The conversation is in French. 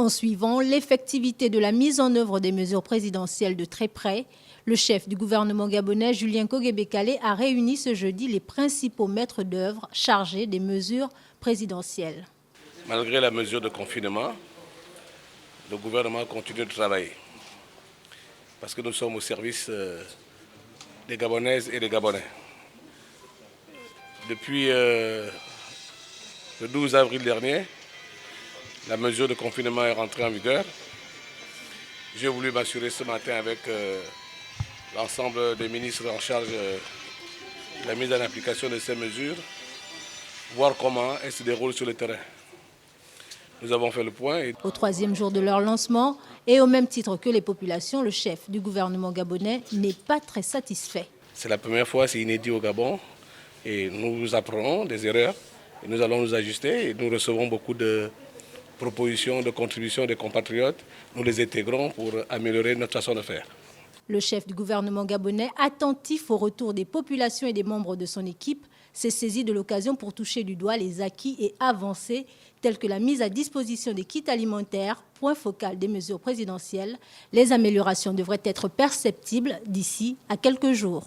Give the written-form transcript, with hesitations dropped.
En suivant l'effectivité de la mise en œuvre des mesures présidentielles de très près, le chef du gouvernement gabonais, Julien Kogué-Bekale, a réuni ce jeudi les principaux maîtres d'œuvre chargés des mesures présidentielles. Malgré la mesure de confinement, le gouvernement continue de travailler parce que nous sommes au service des Gabonaises et des Gabonais. Depuis le 12 avril dernier, la mesure de confinement est rentrée en vigueur. J'ai voulu m'assurer ce matin avec l'ensemble des ministres en charge de la mise en application de ces mesures, voir comment elles se déroulent sur le terrain. Nous avons fait le point. Au troisième jour de leur lancement, et au même titre que les populations, le chef du gouvernement gabonais n'est pas très satisfait. C'est la première fois, c'est inédit au Gabon, et nous apprenons des erreurs, et nous allons nous ajuster, et nous recevons beaucoup de propositions, de contributions des compatriotes. Nous les intégrons pour améliorer notre façon de faire. Le chef du gouvernement gabonais, attentif au retour des populations et des membres de son équipe, s'est saisi de l'occasion pour toucher du doigt les acquis et avancées telles que la mise à disposition des kits alimentaires, point focal des mesures présidentielles. Les améliorations devraient être perceptibles d'ici à quelques jours.